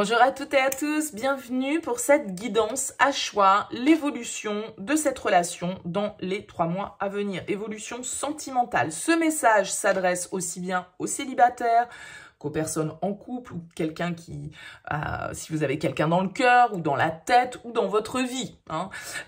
Bonjour à toutes et à tous, bienvenue pour cette guidance à choix, l'évolution de cette relation dans les 3 mois à venir, évolution sentimentale. Ce message s'adresse aussi bien aux célibataires qu'aux personnes en couple ou quelqu'un qui, si vous avez quelqu'un dans le cœur ou dans la tête ou dans votre vie.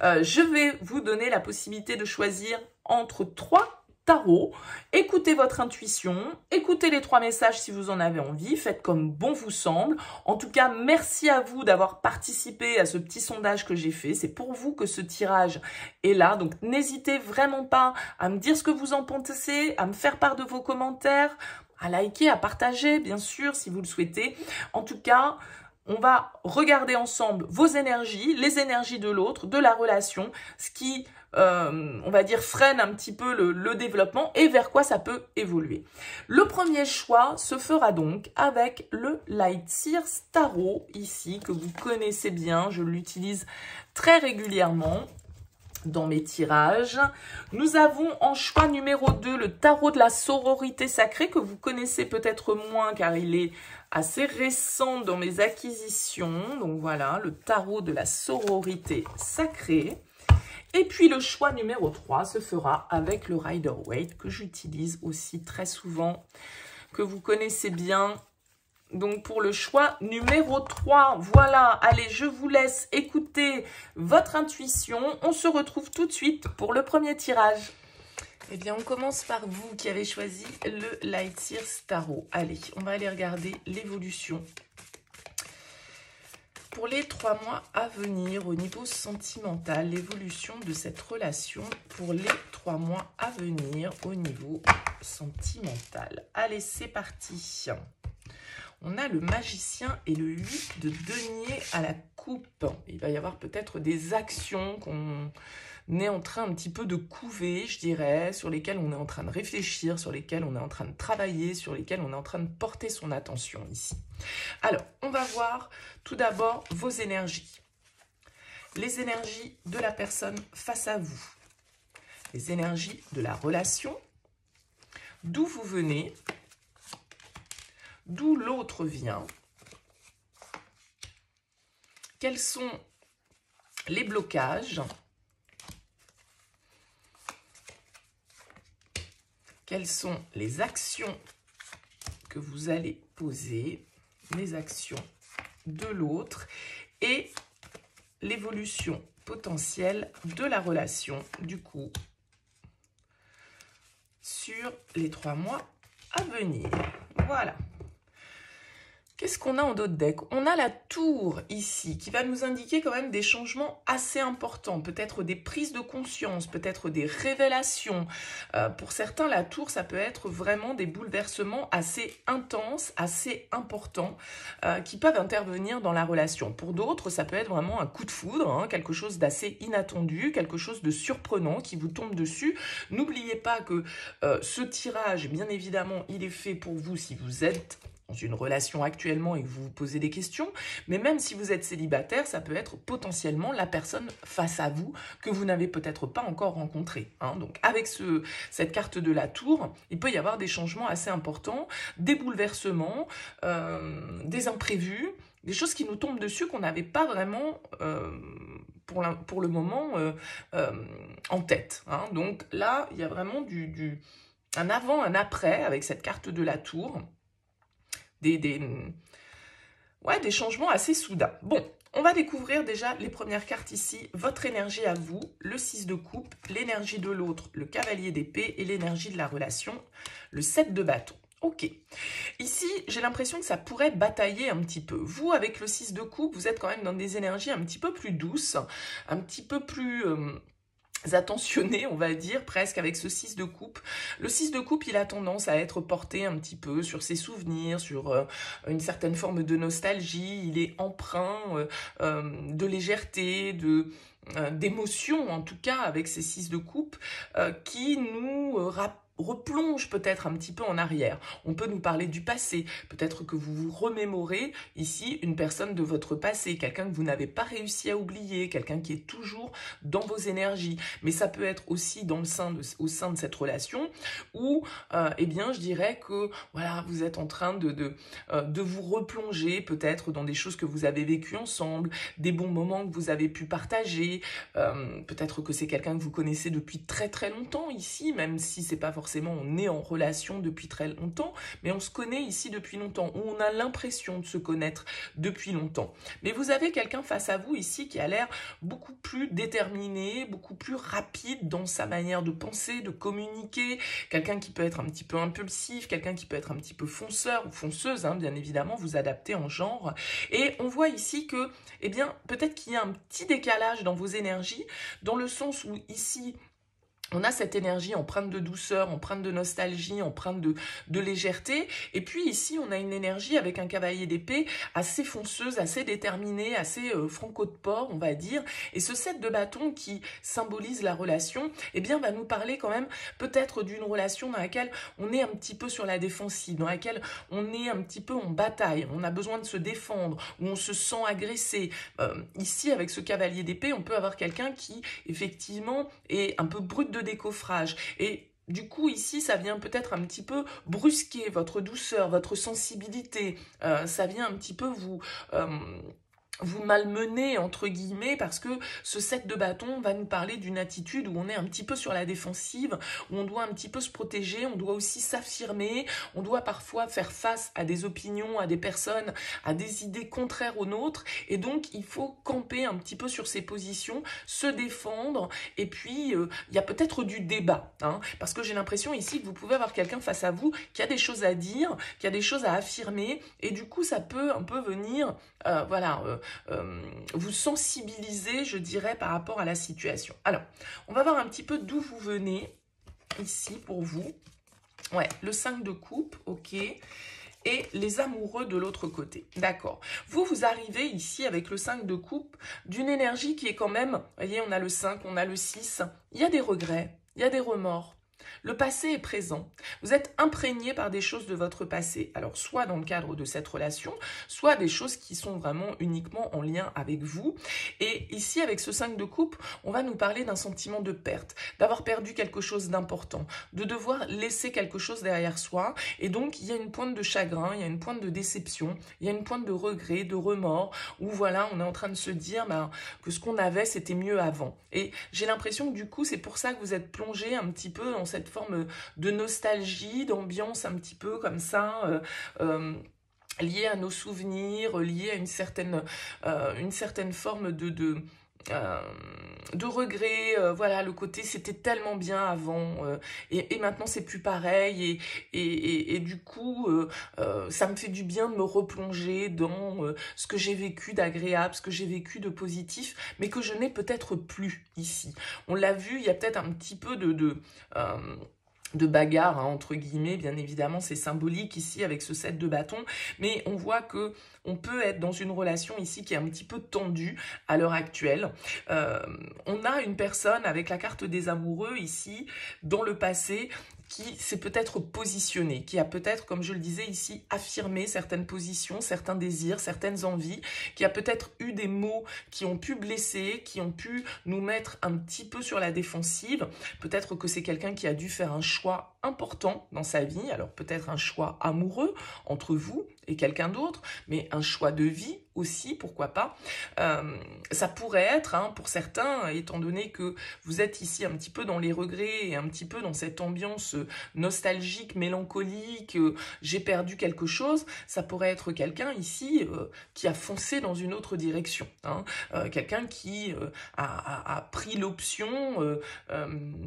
Je vais vous donner la possibilité de choisir entre 3 tarot, écoutez votre intuition, écoutez les 3 messages si vous en avez envie, faites comme bon vous semble. En tout cas, merci à vous d'avoir participé à ce petit sondage que j'ai fait. C'est pour vous que ce tirage est là. Donc, n'hésitez vraiment pas à me dire ce que vous en pensez, à me faire part de vos commentaires, à liker, à partager, bien sûr, si vous le souhaitez. En tout cas, on va regarder ensemble vos énergies, les énergies de l'autre, de la relation, ce qui, on va dire, freine un petit peu le développement et vers quoi ça peut évoluer. Le premier choix se fera donc avec le Light Seers Tarot, ici, que vous connaissez bien, je l'utilise très régulièrement dans mes tirages. Nous avons en choix numéro 2 le tarot de la sororité sacrée, que vous connaissez peut-être moins car il est assez récent dans mes acquisitions. Donc voilà, le tarot de la sororité sacrée. Et puis le choix numéro 3 se fera avec le Rider-Waite, que j'utilise aussi très souvent, que vous connaissez bien. Donc, pour le choix numéro 3, voilà, allez, je vous laisse écouter votre intuition. On se retrouve tout de suite pour le premier tirage. Eh bien, on commence par vous qui avez choisi le Light Seers Tarot. Allez, on va aller regarder l'évolution pour les 3 mois à venir au niveau sentimental, l'évolution de cette relation pour les 3 mois à venir au niveau sentimental. Allez, c'est parti. On a le magicien et le 8 de denier à la coupe. Il va y avoir peut-être des actions qu'on est en train un petit peu de couver, je dirais, sur lesquelles on est en train de réfléchir, sur lesquelles on est en train de travailler, sur lesquelles on est en train de porter son attention ici. Alors, on va voir tout d'abord vos énergies. Les énergies de la personne face à vous. Les énergies de la relation. D'où vous venez. D'où l'autre vient. Quels sont les blocages? Quelles sont les actions que vous allez poser? Les actions de l'autre et l'évolution potentielle de la relation, du coup, sur les 3 mois à venir. Voilà. Qu'est-ce qu'on a en dos de deck? On a la tour ici qui va nous indiquer quand même des changements assez importants, peut-être des prises de conscience, peut-être des révélations. Pour certains, la tour, ça peut être vraiment des bouleversements assez intenses, assez importants, qui peuvent intervenir dans la relation. Pour d'autres, ça peut être vraiment un coup de foudre, quelque chose d'assez inattendu, quelque chose de surprenant qui vous tombe dessus. N'oubliez pas que ce tirage, bien évidemment, il est fait pour vous si vous êtes dans une relation actuellement et que vous vous posez des questions, mais même si vous êtes célibataire, ça peut être potentiellement la personne face à vous que vous n'avez peut-être pas encore rencontrée. Donc avec cette carte de la tour, il peut y avoir des changements assez importants, des bouleversements, des imprévus, des choses qui nous tombent dessus qu'on n'avait pas vraiment pour le moment en tête. Donc là, il y a vraiment un avant, un après avec cette carte de la tour. Des changements assez soudains. Bon, on va découvrir déjà les premières cartes ici. Votre énergie à vous, le 6 de coupe, l'énergie de l'autre, le cavalier d'épée et l'énergie de la relation, le 7 de bâton. Ok. Ici, j'ai l'impression que ça pourrait batailler un petit peu. Vous, avec le 6 de coupe, vous êtes quand même dans des énergies un petit peu plus douces, un petit peu plus attentionné, on va dire, presque, avec ce 6 de coupe. Le 6 de coupe, il a tendance à être porté un petit peu sur ses souvenirs, sur une certaine forme de nostalgie. Il est empreint de légèreté, d'émotion, en tout cas, avec ces 6 de coupe, qui nous rappellent replonge peut-être un petit peu en arrière. On peut nous parler du passé. Peut-être que vous vous remémorez ici une personne de votre passé, quelqu'un que vous n'avez pas réussi à oublier, quelqu'un qui est toujours dans vos énergies. Mais ça peut être aussi au sein de cette relation où, eh bien, je dirais que voilà, vous êtes en train de vous replonger peut-être dans des choses que vous avez vécues ensemble, des bons moments que vous avez pu partager. Peut-être que c'est quelqu'un que vous connaissez depuis très très longtemps ici, même si c'est pas forcément on est en relation depuis très longtemps, mais on se connaît ici depuis longtemps, ou on a l'impression de se connaître depuis longtemps. Mais vous avez quelqu'un face à vous ici qui a l'air beaucoup plus déterminé, beaucoup plus rapide dans sa manière de penser, de communiquer, quelqu'un qui peut être un petit peu impulsif, quelqu'un qui peut être un petit peu fonceur ou fonceuse, hein, bien évidemment, vous adaptez en genre. Et on voit ici que, eh bien, peut-être qu'il y a un petit décalage dans vos énergies, dans le sens où ici, on a cette énergie empreinte de douceur, empreinte de nostalgie, empreinte de légèreté. Et puis ici, on a une énergie avec un cavalier d'épée assez fonceuse, assez déterminée, assez franco de port, on va dire. Et ce 7 de bâton qui symbolise la relation, eh bien, va nous parler quand même peut-être d'une relation dans laquelle on est un petit peu sur la défensive, dans laquelle on est un petit peu en bataille, on a besoin de se défendre, où on se sent agressé. Ici, avec ce cavalier d'épée, on peut avoir quelqu'un qui, effectivement, est un peu brut de décoffrage. Et du coup, ici, ça vient peut-être un petit peu brusquer votre douceur, votre sensibilité. Ça vient un petit peu vous malmenez, entre guillemets, parce que ce 7 de bâton va nous parler d'une attitude où on est un petit peu sur la défensive, où on doit un petit peu se protéger, on doit aussi s'affirmer, on doit parfois faire face à des opinions, à des personnes, à des idées contraires aux nôtres, et donc il faut camper un petit peu sur ses positions, se défendre, et puis il y a peut-être du débat, hein, parce que j'ai l'impression ici que vous pouvez avoir quelqu'un face à vous qui a des choses à dire, qui a des choses à affirmer, et du coup ça peut un peu venir, vous sensibiliser, je dirais, par rapport à la situation. Alors, on va voir un petit peu d'où vous venez, ici, pour vous. Ouais, le 5 de coupe, ok. Et les amoureux de l'autre côté. D'accord. Vous arrivez ici avec le 5 de coupe d'une énergie qui est quand même, vous voyez, on a le 5, on a le 6. Il y a des regrets, il y a des remords. Le passé est présent. Vous êtes imprégné par des choses de votre passé. Alors, soit dans le cadre de cette relation, soit des choses qui sont vraiment uniquement en lien avec vous. Et ici, avec ce 5 de coupe, on va nous parler d'un sentiment de perte, d'avoir perdu quelque chose d'important, de devoir laisser quelque chose derrière soi. Et donc, il y a une pointe de chagrin, il y a une pointe de déception, il y a une pointe de regret, de remords, où voilà, on est en train de se dire que ce qu'on avait, c'était mieux avant. Et j'ai l'impression que du coup, c'est pour ça que vous êtes plongé un petit peu dans cette forme de nostalgie, d'ambiance un petit peu comme ça, liée à nos souvenirs, liée à une certaine forme de regret, voilà, le côté c'était tellement bien avant et maintenant c'est plus pareil et du coup ça me fait du bien de me replonger dans ce que j'ai vécu d'agréable, ce que j'ai vécu de positif, mais que je n'ai peut-être plus ici. On l'a vu, il y a peut-être un petit peu de bagarre, hein, entre guillemets, bien évidemment, c'est symbolique ici avec ce 7 de bâton, mais on voit que on peut être dans une relation ici qui est un petit peu tendue à l'heure actuelle. On a une personne avec la carte des amoureux ici, dans le passé, qui s'est peut-être positionné, qui a peut-être, comme je le disais ici, affirmé certaines positions, certains désirs, certaines envies, qui a peut-être eu des mots qui ont pu blesser, qui ont pu nous mettre un petit peu sur la défensive. Peut-être que c'est quelqu'un qui a dû faire un choix important dans sa vie, alors peut-être un choix amoureux entre vous et quelqu'un d'autre, mais un choix de vie aussi, pourquoi pas. Ça pourrait être, hein, pour certains, étant donné que vous êtes ici un petit peu dans les regrets et un petit peu dans cette ambiance nostalgique, mélancolique, j'ai perdu quelque chose, ça pourrait être quelqu'un ici qui a foncé dans une autre direction, hein, quelqu'un qui a pris l'option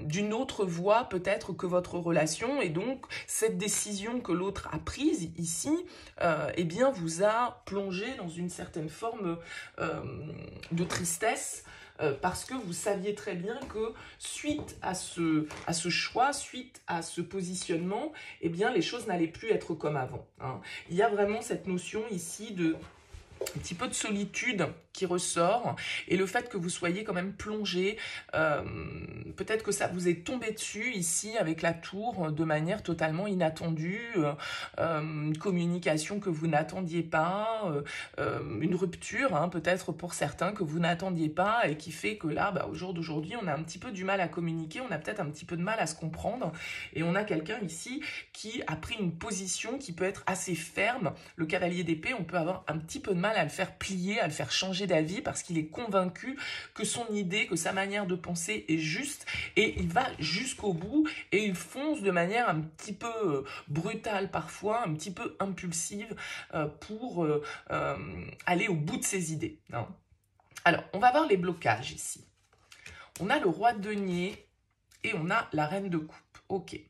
d'une autre voie peut-être que votre relation, et donc cette décision que l'autre a prise ici, eh bien vous a plongé dans une certaine forme de tristesse, parce que vous saviez très bien que suite à ce choix, suite à ce positionnement, eh bien les choses n'allaient plus être comme avant, hein. Il y a vraiment cette notion ici de un petit peu de solitude qui ressort, et le fait que vous soyez quand même plongé, peut-être que ça vous est tombé dessus ici avec la tour de manière totalement inattendue, une communication que vous n'attendiez pas, une rupture hein, peut-être pour certains que vous n'attendiez pas et qui fait que là, au jour d'aujourd'hui, on a un petit peu du mal à communiquer, on a peut-être un petit peu de mal à se comprendre, et on a quelqu'un ici qui a pris une position qui peut être assez ferme. Le cavalier d'épée, on peut avoir un petit peu de mal à le faire plier, à le faire changer d'avis parce qu'il est convaincu que son idée, que sa manière de penser est juste, et il va jusqu'au bout et il fonce de manière un petit peu brutale parfois, un petit peu impulsive pour aller au bout de ses idées. Hein. Alors, on va voir les blocages ici. On a le roi de denier et on a la reine de coupe. Ok.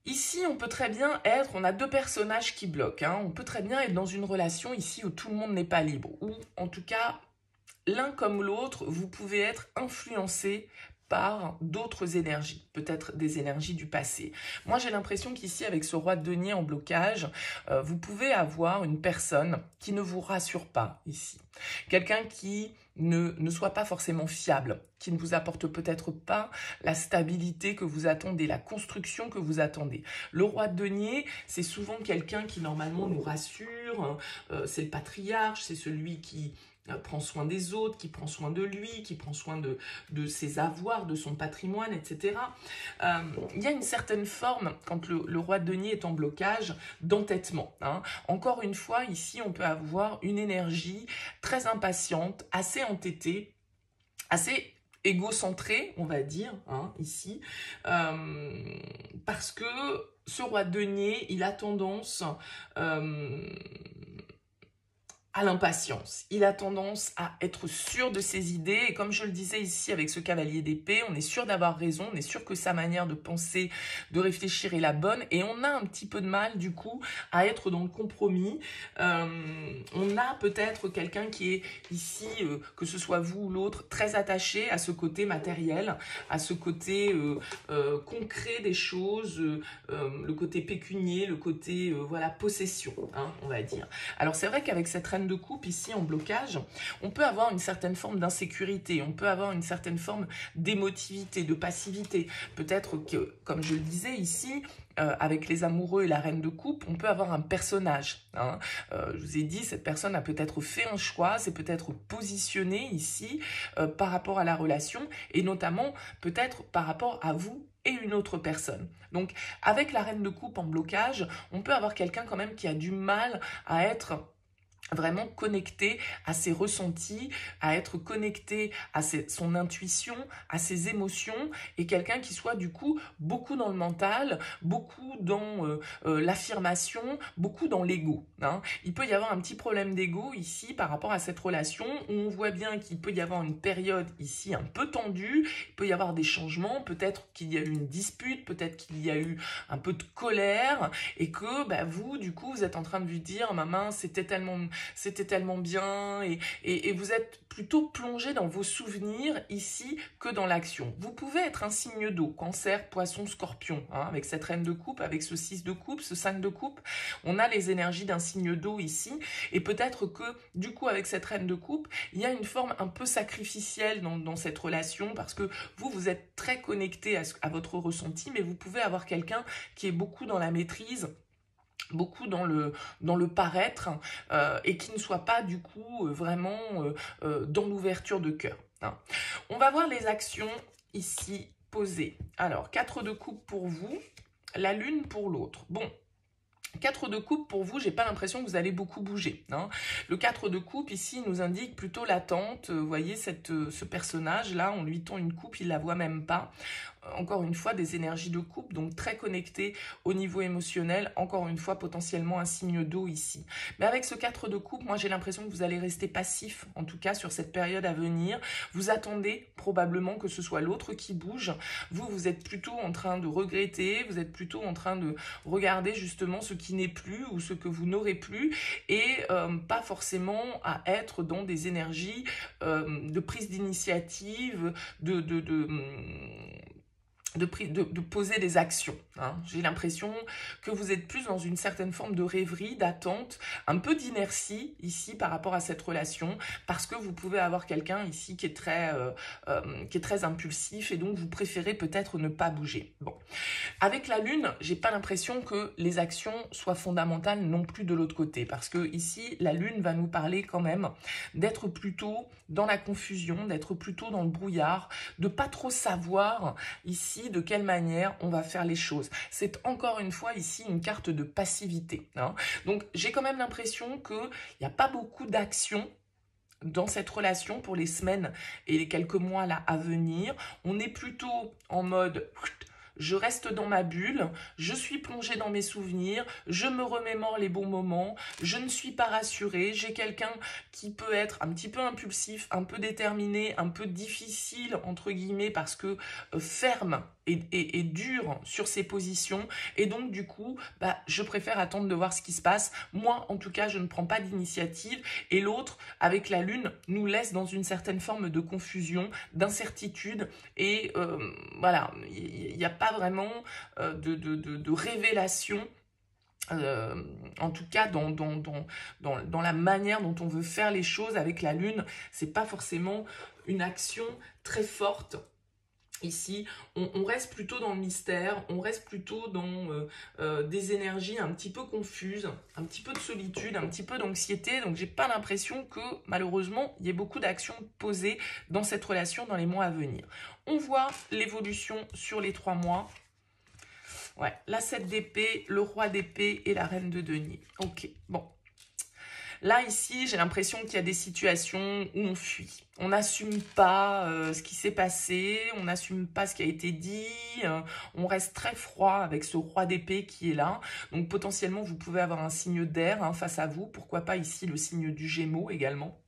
Ici, on peut très bien être, on a deux personnages qui bloquent. Hein. On peut très bien être dans une relation ici où tout le monde n'est pas libre. Ou en tout cas, l'un comme l'autre, vous pouvez être influencé par d'autres énergies, peut-être des énergies du passé. Moi, j'ai l'impression qu'ici, avec ce roi de denier en blocage, vous pouvez avoir une personne qui ne vous rassure pas ici. Quelqu'un qui ne soit pas forcément fiable, qui ne vous apporte peut-être pas la stabilité que vous attendez, la construction que vous attendez. Le roi de denier, c'est souvent quelqu'un qui normalement nous rassure, c'est le patriarche, c'est celui qui prend soin des autres, qui prend soin de lui, qui prend soin de ses avoirs, de son patrimoine, etc. Il y a une certaine forme, quand le roi de denier est en blocage, d'entêtement. Hein. Encore une fois, ici, on peut avoir une énergie très impatiente, assez entêtée, assez égocentrée, on va dire, hein, ici, parce que ce roi de denier, il a tendance à l'impatience. Il a tendance à être sûr de ses idées et comme je le disais ici avec ce cavalier d'épée, on est sûr d'avoir raison, on est sûr que sa manière de penser, de réfléchir est la bonne et on a un petit peu de mal du coup à être dans le compromis. On a peut-être quelqu'un qui est ici, que ce soit vous ou l'autre, très attaché à ce côté matériel, à ce côté concret des choses, le côté pécunier, le côté voilà possession, hein, on va dire. Alors c'est vrai qu'avec cette reine de coupe ici en blocage, on peut avoir une certaine forme d'insécurité, on peut avoir une certaine forme d'émotivité, de passivité. Peut-être que, comme je le disais ici, avec les amoureux et la reine de coupe, on peut avoir un personnage. Hein. Je vous ai dit, cette personne a peut-être fait un choix, c'est peut-être positionné ici par rapport à la relation et notamment peut-être par rapport à vous et une autre personne. Donc, avec la reine de coupe en blocage, on peut avoir quelqu'un quand même qui a du mal à être vraiment connecté à ses ressentis, à être connecté à son intuition, à ses émotions, et quelqu'un qui soit du coup beaucoup dans le mental, beaucoup dans l'affirmation, beaucoup dans l'ego. Hein. Il peut y avoir un petit problème d'ego ici par rapport à cette relation, où on voit bien qu'il peut y avoir une période ici un peu tendue, il peut y avoir des changements, peut-être qu'il y a eu une dispute, peut-être qu'il y a eu un peu de colère, et que vous, du coup, vous êtes en train de lui dire « Maman, c'était tellement bien et vous êtes plutôt plongé dans vos souvenirs ici que dans l'action. Vous pouvez être un signe d'eau, cancer, poisson, scorpion, hein, avec cette reine de coupe, avec ce 6 de coupe, ce 5 de coupe. On a les énergies d'un signe d'eau ici et peut-être que du coup avec cette reine de coupe, il y a une forme un peu sacrificielle dans cette relation parce que vous êtes très connecté à votre ressenti, mais vous pouvez avoir quelqu'un qui est beaucoup dans la maîtrise, beaucoup dans le paraître et qui ne soit pas du coup vraiment dans l'ouverture de cœur. Hein. On va voir les actions ici posées. Alors, 4 de coupe pour vous, la lune pour l'autre. Bon. 4 de coupe pour vous, j'ai pas l'impression que vous allez beaucoup bouger. Hein. Le 4 de coupe ici nous indique plutôt l'attente. Vous voyez ce personnage là, on lui tend une coupe, il la voit même pas. Encore une fois, des énergies de coupe, donc très connectées au niveau émotionnel. Encore une fois, potentiellement un signe d'eau ici. Mais avec ce 4 de coupe, moi j'ai l'impression que vous allez rester passif, en tout cas sur cette période à venir. Vous attendez probablement que ce soit l'autre qui bouge. Vous êtes plutôt en train de regretter, vous êtes plutôt en train de regarder justement ce qui n'est plus ou ce que vous n'aurez plus et pas forcément à être dans des énergies de prise d'initiative, de poser des actions. Hein. J'ai l'impression que vous êtes plus dans une certaine forme de rêverie, d'attente, un peu d'inertie ici par rapport à cette relation, parce que vous pouvez avoir quelqu'un ici qui est très impulsif et donc vous préférez peut-être ne pas bouger. Bon. Avec la lune, j'ai pas l'impression que les actions soient fondamentales non plus de l'autre côté, parce que ici, la lune va nous parler quand même d'être plutôt dans la confusion, d'être plutôt dans le brouillard, de pas trop savoir ici de quelle manière on va faire les choses. C'est encore une fois ici une carte de passivité. Hein. Donc j'ai quand même l'impression qu'il n'y a pas beaucoup d'actions dans cette relation pour les semaines et les quelques mois là à venir. On est plutôt en mode... Je reste dans ma bulle, je suis plongée dans mes souvenirs, je me remémore les bons moments, je ne suis pas rassurée, j'ai quelqu'un qui peut être un petit peu impulsif, un peu déterminé, un peu difficile, entre guillemets, parce que ferme et dur sur ses positions, et donc du coup, je préfère attendre de voir ce qui se passe. Moi, en tout cas, je ne prends pas d'initiative, et l'autre, avec la lune, nous laisse dans une certaine forme de confusion, d'incertitude, et voilà, il n'y a pas vraiment de révélation, en tout cas dans la manière dont on veut faire les choses avec la lune. C'est pas forcément une action très forte. Ici, on reste plutôt dans le mystère, on reste plutôt dans des énergies un petit peu confuses, un petit peu de solitude, un petit peu d'anxiété. Donc, j'ai pas l'impression que, malheureusement, il y ait beaucoup d'actions posées dans cette relation dans les mois à venir. On voit l'évolution sur les 3 mois. Ouais, la 7 d'épée, le roi d'épée et la reine de denier. Ok, bon. Là, ici, j'ai l'impression qu'il y a des situations où on fuit. On n'assume pas ce qui s'est passé, on n'assume pas ce qui a été dit, on reste très froid avec ce roi d'épée qui est là. Donc, potentiellement, vous pouvez avoir un signe d'air face à vous. Pourquoi pas ici le signe du Gémeaux également.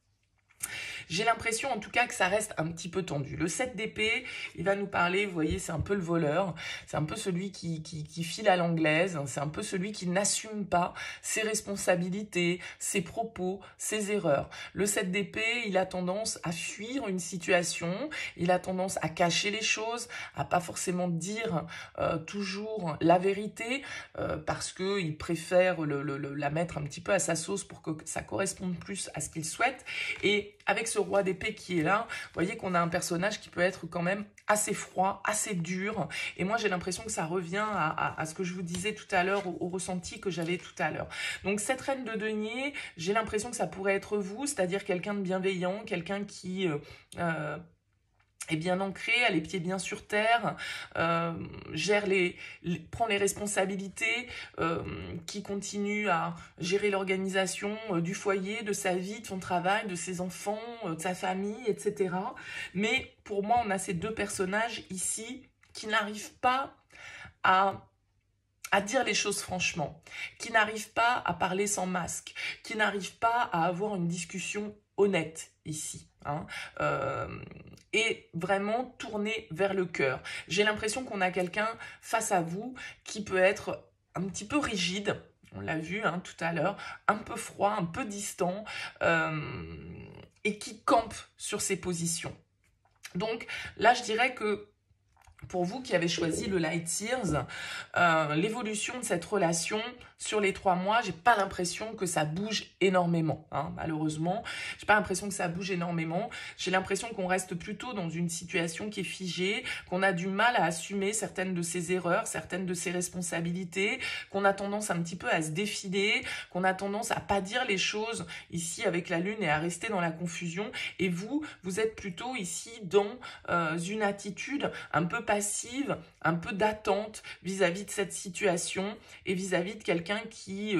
J'ai l'impression en tout cas que ça reste un petit peu tendu. Le 7 d'épée, il va nous parler, vous voyez, c'est un peu le voleur, c'est un peu celui qui file à l'anglaise, c'est un peu celui qui n'assume pas ses responsabilités, ses propos, ses erreurs. Le 7 d'épée, il a tendance à fuir une situation, il a tendance à cacher les choses, à pas forcément dire toujours la vérité, parce qu'il préfère la mettre un petit peu à sa sauce pour que ça corresponde plus à ce qu'il souhaite. Et avec ce roi d'épée qui est là, vous voyez qu'on a un personnage qui peut être quand même assez froid, assez dur. Et moi, j'ai l'impression que ça revient à ce que je vous disais tout à l'heure, au ressenti que j'avais tout à l'heure. Donc, cette reine de denier, j'ai l'impression que ça pourrait être vous, c'est-à-dire quelqu'un de bienveillant, quelqu'un qui... est bien ancré, a les pieds bien sur terre, prend les responsabilités, qui continue à gérer l'organisation du foyer, de sa vie, de son travail, de ses enfants, de sa famille, etc. Mais pour moi, on a ces deux personnages ici qui n'arrivent pas à dire les choses franchement, qui n'arrivent pas à parler sans masque, qui n'arrivent pas à avoir une discussion honnête ici, hein, et vraiment tourner vers le cœur. J'ai l'impression qu'on a quelqu'un face à vous qui peut être un petit peu rigide, on l'a vu tout à l'heure, un peu froid, un peu distant, et qui campe sur ses positions. Donc là, je dirais que pour vous qui avez choisi le Light Years, l'évolution de cette relation sur les 3 mois, j'ai pas l'impression que ça bouge énormément, malheureusement. J'ai pas l'impression que ça bouge énormément. J'ai l'impression qu'on reste plutôt dans une situation qui est figée, qu'on a du mal à assumer certaines de ses erreurs, certaines de ses responsabilités, qu'on a tendance un petit peu à se défiler, qu'on a tendance à pas dire les choses ici avec la lune et à rester dans la confusion. Et vous êtes plutôt ici dans une attitude un peu passive, un peu d'attente vis-à-vis de cette situation et vis-à-vis de quelqu'un qui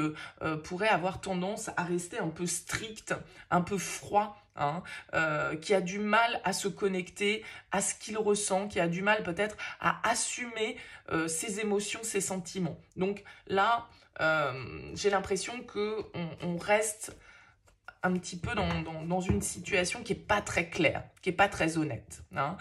pourrait avoir tendance à rester un peu strict, un peu froid, qui a du mal à se connecter à ce qu'il ressent, qui a du mal peut-être à assumer ses émotions, ses sentiments. Donc là, j'ai l'impression qu'on reste un petit peu dans une situation qui n'est pas très claire, qui n'est pas très honnête. Hein.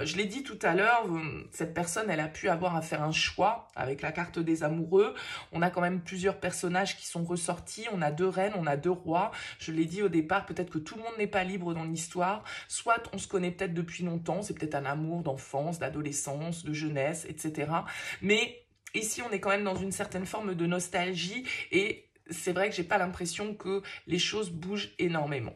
Je l'ai dit tout à l'heure, cette personne, elle a pu avoir à faire un choix avec la carte des amoureux. On a quand même plusieurs personnages qui sont ressortis. On a 2 reines, on a 2 rois. Je l'ai dit au départ, peut-être que tout le monde n'est pas libre dans l'histoire. Soit on se connaît peut-être depuis longtemps, c'est peut-être un amour d'enfance, d'adolescence, de jeunesse, etc. Mais ici, on est quand même dans une certaine forme de nostalgie et c'est vrai que j'ai pas l'impression que les choses bougent énormément.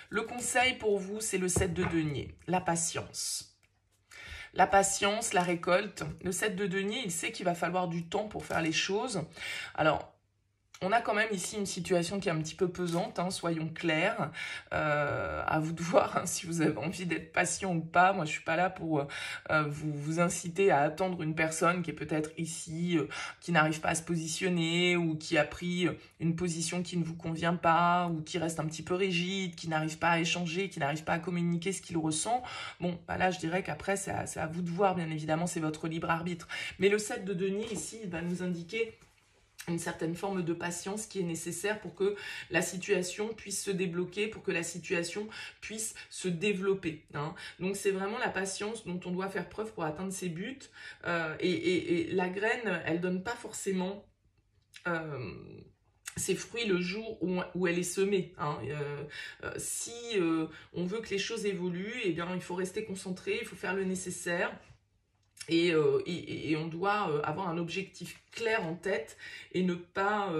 Le conseil pour vous, c'est le 7 de denier, la patience. La patience, la récolte. Le 7 de denier, il sait qu'il va falloir du temps pour faire les choses. Alors, on a quand même ici une situation qui est un petit peu pesante, hein, soyons clairs. À vous de voir hein, si vous avez envie d'être patient ou pas. Moi, je suis pas là pour vous inciter à attendre une personne qui est peut-être ici, qui n'arrive pas à se positionner ou qui a pris une position qui ne vous convient pas ou qui reste un petit peu rigide, qui n'arrive pas à échanger, qui n'arrive pas à communiquer ce qu'il ressent. Bon, bah là, je dirais qu'après, c'est à vous de voir, bien évidemment, c'est votre libre arbitre. Mais le 7 de denier, ici, il va nous indiquer une certaine forme de patience qui est nécessaire pour que la situation puisse se débloquer, pour que la situation puisse se développer. Hein. Donc, c'est vraiment la patience dont on doit faire preuve pour atteindre ses buts. Et la graine, elle ne donne pas forcément ses fruits le jour où elle est semée. Hein. Si on veut que les choses évoluent, eh bien, il faut rester concentré, il faut faire le nécessaire. Et on doit avoir un objectif clair en tête et ne pas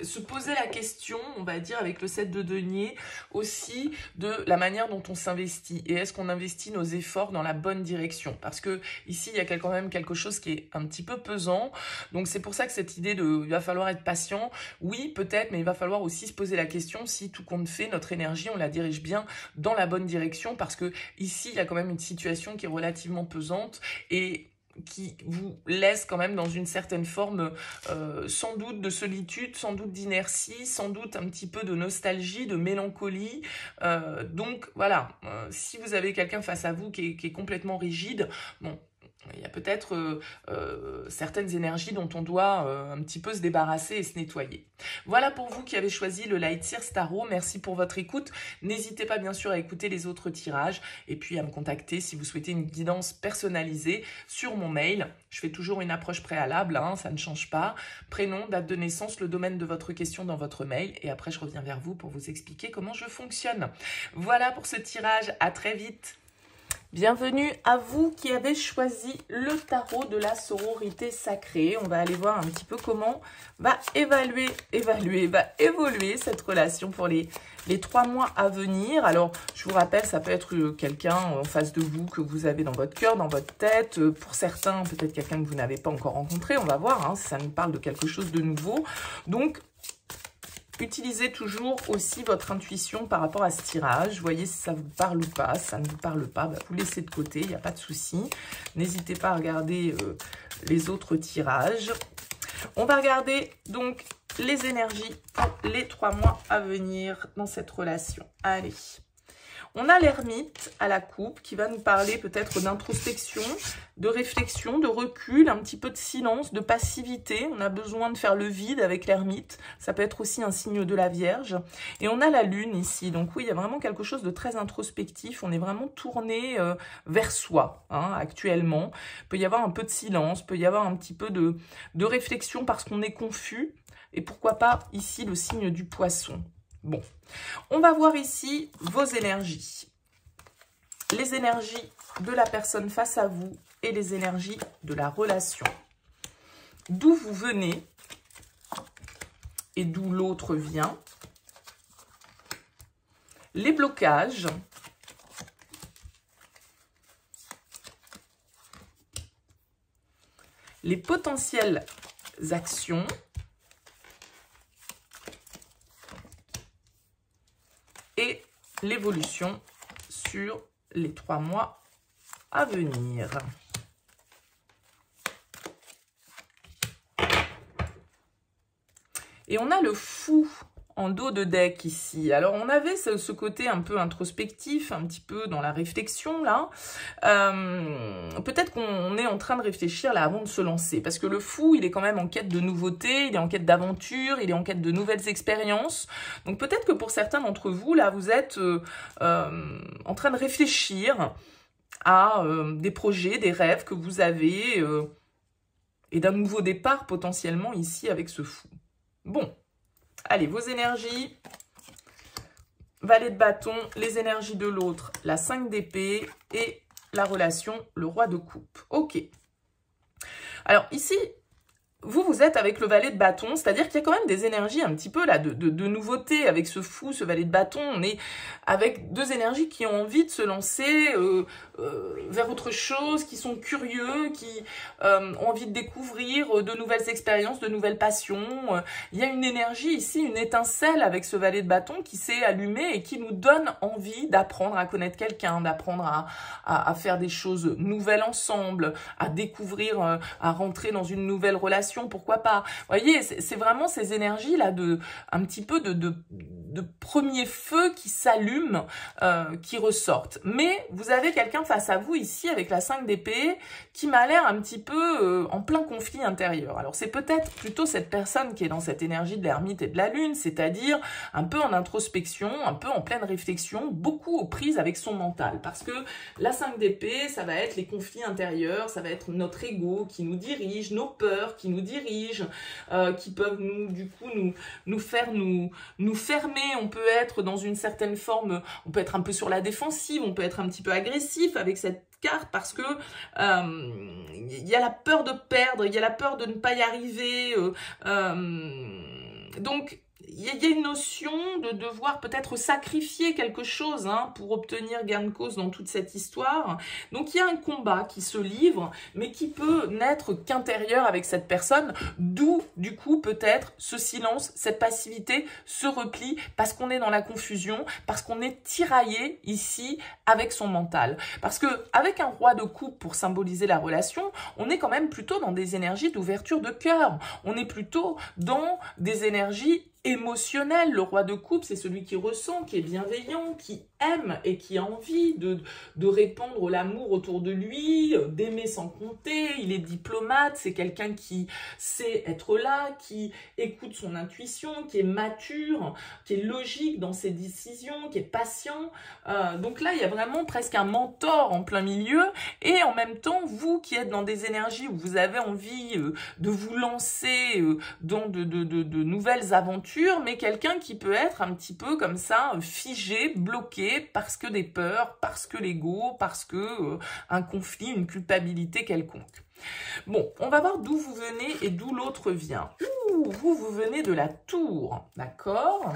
se poser la question, on va dire, avec le 7 de denier, aussi de la manière dont on s'investit. Et est-ce qu'on investit nos efforts dans la bonne direction? Parce que ici, il y a quand même quelque chose qui est un petit peu pesant. Donc, c'est pour ça que cette idée de il va falloir être patient, oui, peut-être, mais il va falloir aussi se poser la question si tout compte fait, notre énergie, on la dirige bien dans la bonne direction. Parce que ici, il y a quand même une situation qui est relativement pesante et qui vous laisse quand même dans une certaine forme sans doute de solitude, sans doute d'inertie, sans doute un petit peu de nostalgie, de mélancolie. Donc voilà, si vous avez quelqu'un face à vous qui est complètement rigide, bon, il y a peut-être certaines énergies dont on doit un petit peu se débarrasser et se nettoyer. Voilà pour vous qui avez choisi le Light Seers Tarot. Merci pour votre écoute. N'hésitez pas bien sûr à écouter les autres tirages et puis à me contacter si vous souhaitez une guidance personnalisée sur mon mail. Je fais toujours une approche préalable, hein, ça ne change pas. Prénom, date de naissance, le domaine de votre question dans votre mail et après je reviens vers vous pour vous expliquer comment je fonctionne. Voilà pour ce tirage, à très vite. Bienvenue à vous qui avez choisi le tarot de la sororité sacrée. On va aller voir un petit peu comment va évoluer cette relation pour les 3 mois à venir. Alors, je vous rappelle, ça peut être quelqu'un en face de vous que vous avez dans votre cœur, dans votre tête. Pour certains, peut-être quelqu'un que vous n'avez pas encore rencontré. On va voir, hein, si ça nous parle de quelque chose de nouveau. Donc, utilisez toujours aussi votre intuition par rapport à ce tirage. Voyez si ça vous parle ou pas. Si ça ne vous parle pas, bah, vous laissez de côté, il n'y a pas de souci. N'hésitez pas à regarder les autres tirages. On va regarder donc les énergies pour les 3 mois à venir dans cette relation. Allez. On a l'ermite à la coupe qui va nous parler peut-être d'introspection, de réflexion, de recul, un petit peu de silence, de passivité. On a besoin de faire le vide avec l'ermite. Ça peut être aussi un signe de la Vierge. Et on a la lune ici. Donc oui, il y a vraiment quelque chose de très introspectif. On est vraiment tourné vers soi hein, actuellement. Il peut y avoir un peu de silence, il peut y avoir un petit peu de réflexion parce qu'on est confus. Et pourquoi pas ici le signe du poisson. Bon, on va voir ici vos énergies. Les énergies de la personne face à vous et les énergies de la relation. D'où vous venez et d'où l'autre vient. Les blocages. Les potentielles actions. Et l'évolution sur les 3 mois à venir. Et on a le fou en dos de deck ici. Alors, on avait ce côté un peu introspectif, un petit peu dans la réflexion, là. Peut-être qu'on est en train de réfléchir, là, avant de se lancer. Parce que le fou, il est quand même en quête de nouveautés, il est en quête d'aventure, il est en quête de nouvelles expériences. Donc, peut-être que pour certains d'entre vous, là, vous êtes en train de réfléchir à des projets, des rêves que vous avez, et d'un nouveau départ, potentiellement, ici, avec ce fou. Bon. Allez, vos énergies, valet de bâton, les énergies de l'autre, la 5 d'épée et la relation, le roi de coupe. Ok. Alors ici, vous êtes avec le valet de bâton, c'est-à-dire qu'il y a quand même des énergies un petit peu là de nouveauté avec ce fou, ce valet de bâton. On est avec deux énergies qui ont envie de se lancer vers autre chose, qui sont curieux, qui ont envie de découvrir de nouvelles expériences, de nouvelles passions. Il y a une énergie ici, une étincelle avec ce valet de bâton qui s'est allumée et qui nous donne envie d'apprendre à connaître quelqu'un, d'apprendre à faire des choses nouvelles ensemble, à découvrir, à rentrer dans une nouvelle relation. Pourquoi pas? Vous voyez, c'est vraiment ces énergies-là un petit peu de premier feu qui s'allument, qui ressortent. Mais vous avez quelqu'un face à vous ici avec la 5 d'épée qui m'a l'air un petit peu en plein conflit intérieur. Alors c'est peut-être plutôt cette personne qui est dans cette énergie de l'ermite et de la lune, c'est-à-dire un peu en introspection, un peu en pleine réflexion, beaucoup aux prises avec son mental. Parce que la 5 d'épée, ça va être les conflits intérieurs, ça va être notre ego qui nous dirige, nos peurs qui nous dirigent, qui peuvent nous faire nous fermer. On peut être dans une certaine forme, on peut être un peu sur la défensive, on peut être un petit peu agressif avec cette carte parce que y a la peur de perdre, il y a la peur de ne pas y arriver. Donc, il y a une notion de devoir peut-être sacrifier quelque chose pour obtenir gain de cause dans toute cette histoire. Donc, il y a un combat qui se livre, mais qui peut n'être qu'intérieur avec cette personne, d'où, du coup, peut-être ce silence, cette passivité, ce repli, parce qu'on est dans la confusion, parce qu'on est tiraillé ici avec son mental. Parce que avec un roi de coupe pour symboliser la relation, on est quand même plutôt dans des énergies d'ouverture de cœur. On est plutôt dans des énergies émotionnel. Le roi de coupe, c'est celui qui ressent, qui est bienveillant, qui aime et qui a envie de répandre l'amour autour de lui, d'aimer sans compter. Il est diplomate, c'est quelqu'un qui sait être là, qui écoute son intuition, qui est mature, qui est logique dans ses décisions, qui est patient. Donc là, il y a vraiment presque un mentor en plein milieu. Et en même temps, vous qui êtes dans des énergies où vous avez envie de vous lancer dans de nouvelles aventures, mais quelqu'un qui peut être un petit peu comme ça, figé, bloqué, parce que des peurs, parce que l'ego, parce que un conflit, une culpabilité quelconque. Bon, on va voir d'où vous venez et d'où l'autre vient. Vous venez de la tour, d'accord ?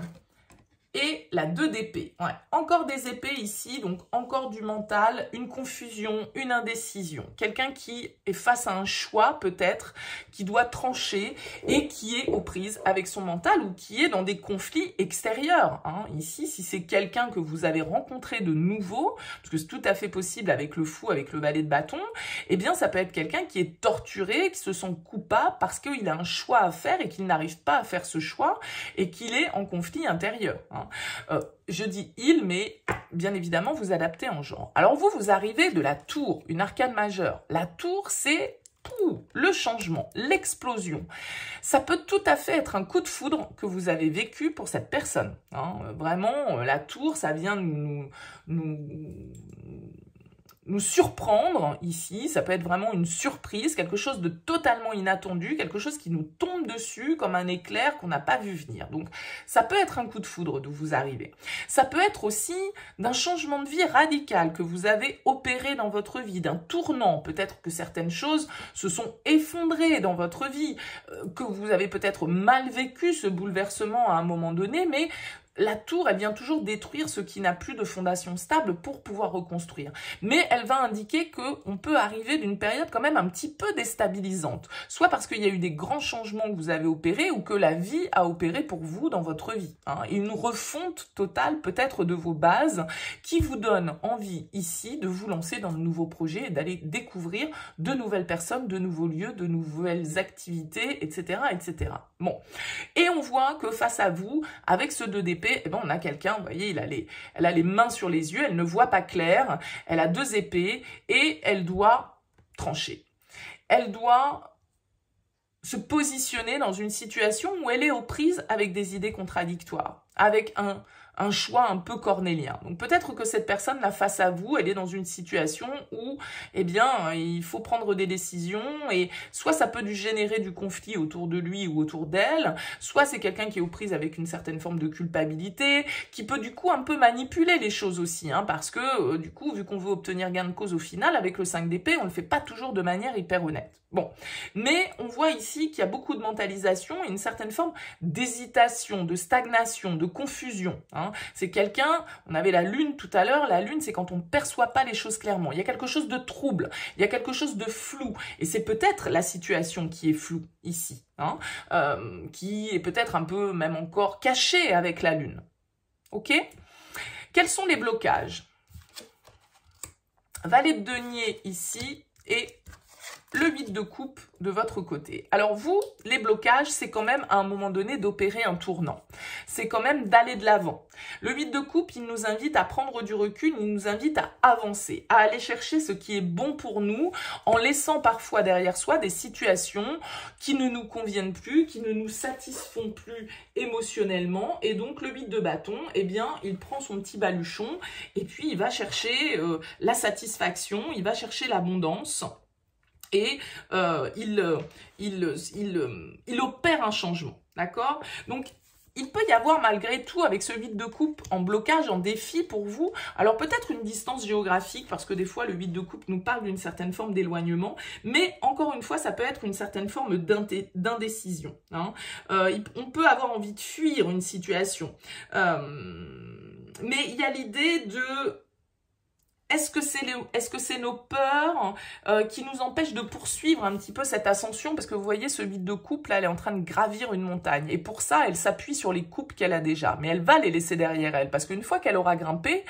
Et la 2 d'épée. Ouais. Encore des épées ici, donc encore du mental, une confusion, une indécision. Quelqu'un qui est face à un choix peut-être, qui doit trancher et qui est aux prises avec son mental ou qui est dans des conflits extérieurs. Ici, si c'est quelqu'un que vous avez rencontré de nouveau, parce que c'est tout à fait possible avec le fou, avec le valet de bâton, eh bien ça peut être quelqu'un qui est torturé, qui se sent coupable parce qu'il a un choix à faire et qu'il n'arrive pas à faire ce choix et qu'il est en conflit intérieur. Je dis il, mais bien évidemment, vous adaptez en genre. Alors vous arrivez de la tour, une arcane majeure. La tour, c'est le changement, l'explosion. Ça peut tout à fait être un coup de foudre que vous avez vécu pour cette personne. Vraiment, la tour, ça vient nous surprendre ici, ça peut être vraiment une surprise, quelque chose de totalement inattendu, quelque chose qui nous tombe dessus comme un éclair qu'on n'a pas vu venir. Donc ça peut être un coup de foudre d'où vous arrivez. Ça peut être aussi d'un changement de vie radical que vous avez opéré dans votre vie, d'un tournant. Peut-être que certaines choses se sont effondrées dans votre vie, que vous avez peut-être mal vécu ce bouleversement à un moment donné, mais la tour, elle vient toujours détruire ce qui n'a plus de fondation stable pour pouvoir reconstruire. Mais elle va indiquer qu'on peut arriver d'une période quand même un petit peu déstabilisante. Soit parce qu'il y a eu des grands changements que vous avez opérés ou que la vie a opéré pour vous dans votre vie. Une refonte totale peut-être de vos bases qui vous donne envie ici de vous lancer dans de nouveaux projets et d'aller découvrir de nouvelles personnes, de nouveaux lieux, de nouvelles activités, etc. etc. Bon. Et on voit que face à vous, avec ce 2 d'épée, eh ben on a quelqu'un, vous voyez, elle a les mains sur les yeux, elle ne voit pas clair, elle a 2 épées et elle doit trancher. Elle doit se positionner dans une situation où elle est aux prises avec des idées contradictoires, avec un choix un peu cornélien. Donc peut-être que cette personne là face à vous, elle est dans une situation où, eh bien, il faut prendre des décisions et soit ça peut générer du conflit autour de lui ou autour d'elle, soit c'est quelqu'un qui est aux prises avec une certaine forme de culpabilité, qui peut du coup un peu manipuler les choses aussi, parce que du coup, vu qu'on veut obtenir gain de cause au final, avec le 5 d'épée, on le fait pas toujours de manière hyper honnête. Bon, mais on voit ici qu'il y a beaucoup de mentalisation et une certaine forme d'hésitation, de stagnation, de confusion. C'est quelqu'un, on avait la lune tout à l'heure, la lune c'est quand on ne perçoit pas les choses clairement. Il y a quelque chose de trouble, il y a quelque chose de flou. Et c'est peut-être la situation qui est floue ici, qui est peut-être un peu même encore cachée avec la lune. Ok ? Quels sont les blocages? Valet de denier ici et le 8 de coupe de votre côté. Alors vous, les blocages, c'est quand même à un moment donné d'opérer un tournant. C'est quand même d'aller de l'avant. Le 8 de coupe, il nous invite à prendre du recul, il nous invite à avancer, à aller chercher ce qui est bon pour nous, en laissant parfois derrière soi des situations qui ne nous conviennent plus, qui ne nous satisfont plus émotionnellement. Et donc le 8 de bâton, eh bien, il prend son petit baluchon et puis il va chercher la satisfaction, il va chercher l'abondance. Et il opère un changement, d'accord? Donc, il peut y avoir malgré tout, avec ce 8 de coupe en blocage, en défi pour vous, alors peut-être une distance géographique, parce que des fois, le 8 de coupe nous parle d'une certaine forme d'éloignement, mais encore une fois, ça peut être une certaine forme d'indécision. On peut avoir envie de fuir une situation, mais il y a l'idée de... Est-ce que c'est nos peurs qui nous empêchent de poursuivre un petit peu cette ascension? Parce que vous voyez, ce 8 de coupe, là, elle est en train de gravir une montagne. Et pour ça, elle s'appuie sur les coupes qu'elle a déjà. Mais elle va les laisser derrière elle. Parce qu'une fois qu'elle aura grimpé,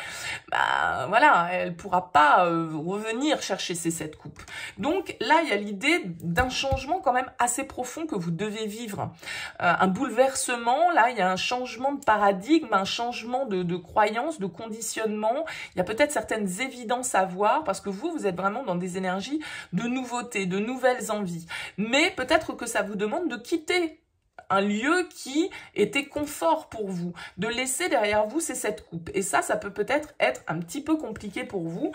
bah, voilà, elle ne pourra pas revenir chercher ces 7 coupes. Donc là, il y a l'idée d'un changement quand même assez profond que vous devez vivre. Un bouleversement, là, il y a un changement de paradigme, un changement de croyance, de conditionnement. Il y a peut-être certaines évidence à voir parce que vous êtes vraiment dans des énergies de nouveauté, de nouvelles envies. Mais peut-être que ça vous demande de quitter un lieu qui était confort pour vous, de laisser derrière vous ces 7 coupes. Et ça peut-être être un petit peu compliqué pour vous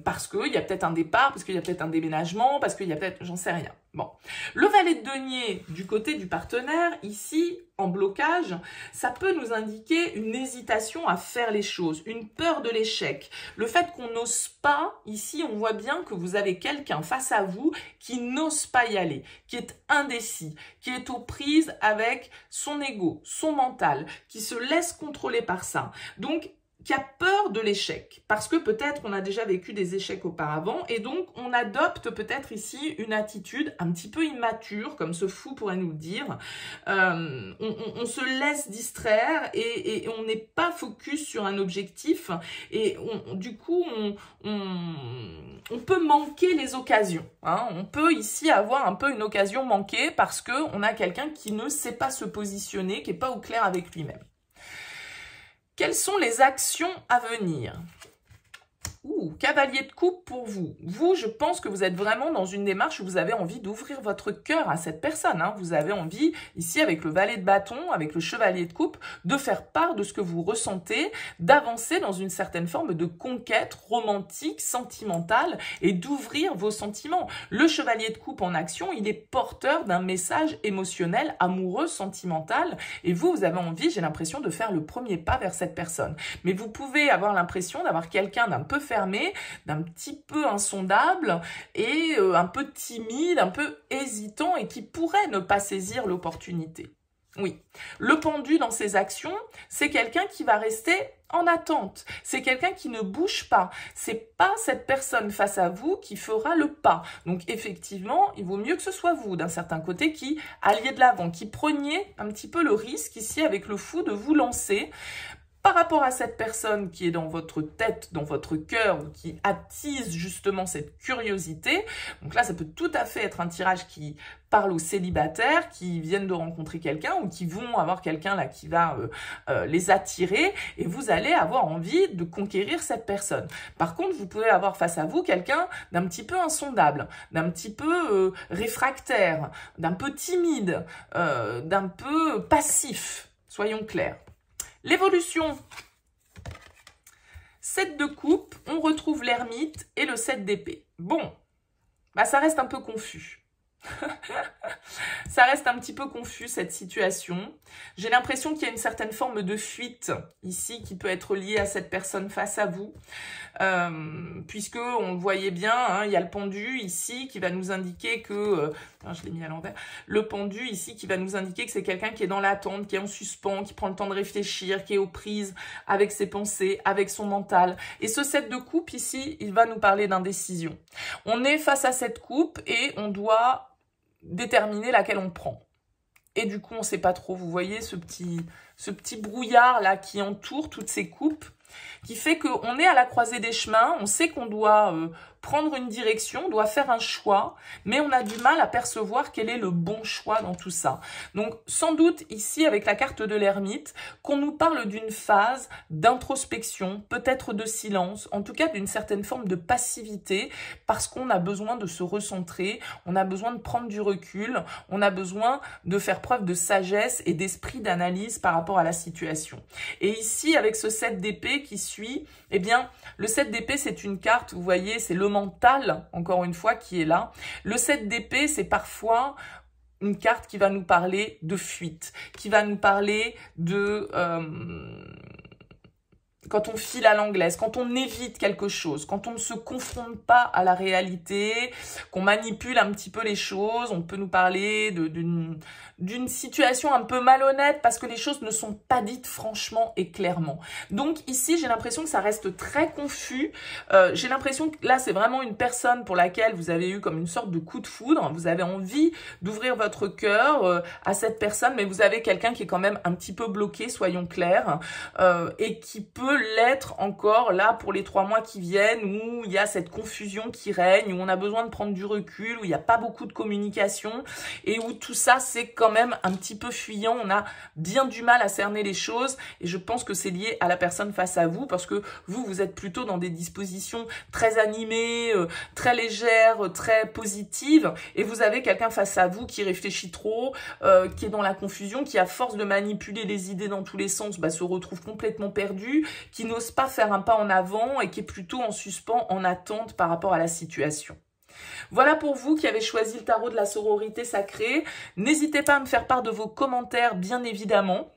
parce qu'il y a peut-être un départ, parce qu'il y a peut-être un déménagement, parce qu'il y a peut-être, j'en sais rien. Bon, le valet de denier du côté du partenaire, ici, en blocage, ça peut nous indiquer une hésitation à faire les choses, une peur de l'échec. Le fait qu'on n'ose pas, ici, on voit bien que vous avez quelqu'un face à vous qui n'ose pas y aller, qui est indécis, qui est aux prises avec son ego, son mental, qui se laisse contrôler par ça. Donc, qui a peur de l'échec, parce que peut-être on a déjà vécu des échecs auparavant, et donc on adopte peut-être ici une attitude un petit peu immature, comme ce fou pourrait nous le dire. On se laisse distraire et on n'est pas focus sur un objectif, et du coup on peut manquer les occasions. On peut ici avoir un peu une occasion manquée parce qu'on a quelqu'un qui ne sait pas se positionner, qui n'est pas au clair avec lui-même. Quelles sont les actions à venir? Cavalier de coupe pour vous. Vous, je pense que vous êtes vraiment dans une démarche où vous avez envie d'ouvrir votre cœur à cette personne. Vous avez envie, ici, avec le valet de bâton, avec le chevalier de coupe, de faire part de ce que vous ressentez, d'avancer dans une certaine forme de conquête romantique, sentimentale, et d'ouvrir vos sentiments. Le chevalier de coupe en action, il est porteur d'un message émotionnel, amoureux, sentimental, et vous avez envie, j'ai l'impression, de faire le premier pas vers cette personne. Mais vous pouvez avoir l'impression d'avoir quelqu'un d'un peu fermé, d'un petit peu insondable et un peu timide, un peu hésitant et qui pourrait ne pas saisir l'opportunité. Oui, le pendu dans ses actions, c'est quelqu'un qui va rester en attente. C'est quelqu'un qui ne bouge pas. C'est pas cette personne face à vous qui fera le pas. Donc effectivement, il vaut mieux que ce soit vous, d'un certain côté, qui alliez de l'avant, qui preniez un petit peu le risque ici avec le fou de vous lancer. Par rapport à cette personne qui est dans votre tête, dans votre cœur, ou qui attise justement cette curiosité, donc là, ça peut tout à fait être un tirage qui parle aux célibataires, qui viennent de rencontrer quelqu'un, ou qui vont avoir quelqu'un là qui va les attirer, et vous allez avoir envie de conquérir cette personne. Par contre, vous pouvez avoir face à vous quelqu'un d'un petit peu insondable, d'un petit peu réfractaire, d'un peu timide, d'un peu passif, soyons clairs. L'évolution, 7 de coupe, on retrouve l'ermite et le 7 d'épée. Bon, bah ça reste un peu confus. Ça reste un petit peu confus cette situation. J'ai l'impression qu'il y a une certaine forme de fuite ici qui peut être liée à cette personne face à vous. Puisque on le voyait bien, hein, il y a le pendu ici qui va nous indiquer que... je l'ai mis à l'envers. Le pendu ici qui va nous indiquer que c'est quelqu'un qui est dans l'attente, qui est en suspens, qui prend le temps de réfléchir, qui est aux prises avec ses pensées, avec son mental. Et ce 7 de coupe ici, il va nous parler d'indécision. On est face à cette coupe et on doit déterminer laquelle on prend. Et du coup, on ne sait pas trop. Vous voyez ce petit brouillard là qui entoure toutes ces coupes, qui fait qu'on est à la croisée des chemins. On sait qu'on doit prendre une direction, on doit faire un choix, mais on a du mal à percevoir quel est le bon choix dans tout ça. Donc, sans doute ici, avec la carte de l'ermite, qu'on nous parle d'une phase d'introspection, peut-être de silence, en tout cas d'une certaine forme de passivité, parce qu'on a besoin de se recentrer, on a besoin de prendre du recul, on a besoin de faire preuve de sagesse et d'esprit d'analyse par rapport à la situation. Et ici, avec ce 7 d'épée qui suit, eh bien, le 7 d'épée, c'est une carte, vous voyez, c'est le mental, encore une fois, qui est là. Le 7 d'épée, c'est parfois une carte qui va nous parler de fuite, qui va nous parler de... quand on file à l'anglaise, quand on évite quelque chose, quand on ne se confronte pas à la réalité, qu'on manipule un petit peu les choses, on peut nous parler d'une situation un peu malhonnête parce que les choses ne sont pas dites franchement et clairement. Donc ici, j'ai l'impression que ça reste très confus. J'ai l'impression que là, c'est vraiment une personne pour laquelle vous avez eu comme une sorte de coup de foudre. Vous avez envie d'ouvrir votre cœur à cette personne, mais vous avez quelqu'un qui est quand même un petit peu bloqué, soyons clairs, et qui peut l'être encore là pour les 3 mois qui viennent, où il y a cette confusion qui règne, où on a besoin de prendre du recul, où il n'y a pas beaucoup de communication et où tout ça c'est quand même un petit peu fuyant. On a bien du mal à cerner les choses et je pense que c'est lié à la personne face à vous parce que vous êtes plutôt dans des dispositions très animées, très légères, très positives et vous avez quelqu'un face à vous qui réfléchit trop, qui est dans la confusion, qui à force de manipuler les idées dans tous les sens se retrouve complètement perdu, qui n'ose pas faire un pas en avant et qui est plutôt en suspens, en attente par rapport à la situation. Voilà pour vous qui avez choisi le tarot de la sororité sacrée. N'hésitez pas à me faire part de vos commentaires, bien évidemment.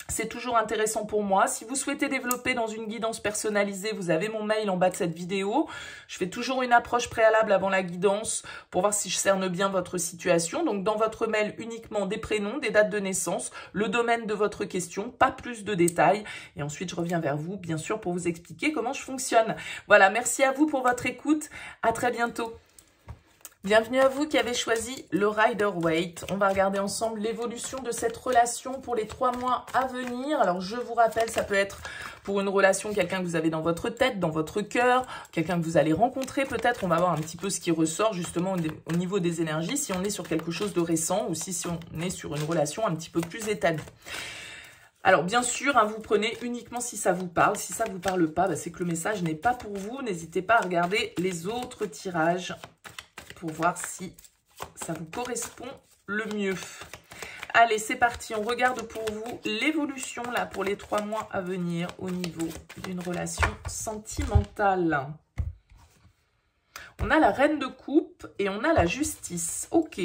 C'est toujours intéressant pour moi. Si vous souhaitez développer dans une guidance personnalisée, vous avez mon mail en bas de cette vidéo. Je fais toujours une approche préalable avant la guidance pour voir si je cerne bien votre situation. Donc dans votre mail, uniquement des prénoms, des dates de naissance, le domaine de votre question, pas plus de détails. Et ensuite, je reviens vers vous, bien sûr, pour vous expliquer comment je fonctionne. Voilà, merci à vous pour votre écoute. À très bientôt. Bienvenue à vous qui avez choisi le Rider-Waite. On va regarder ensemble l'évolution de cette relation pour les 3 mois à venir. Alors, je vous rappelle, ça peut être pour une relation, quelqu'un que vous avez dans votre tête, dans votre cœur, quelqu'un que vous allez rencontrer peut-être. On va voir un petit peu ce qui ressort justement au niveau des énergies, si on est sur quelque chose de récent ou si on est sur une relation un petit peu plus établie. Alors, bien sûr, hein, vous prenez uniquement si ça vous parle. Si ça ne vous parle pas, c'est que le message n'est pas pour vous. N'hésitez pas à regarder les autres tirages pour voir si ça vous correspond le mieux. Allez, c'est parti. On regarde pour vous l'évolution là pour les 3 mois à venir au niveau d'une relation sentimentale. On a la reine de coupe coupe et on a la justice. Ok,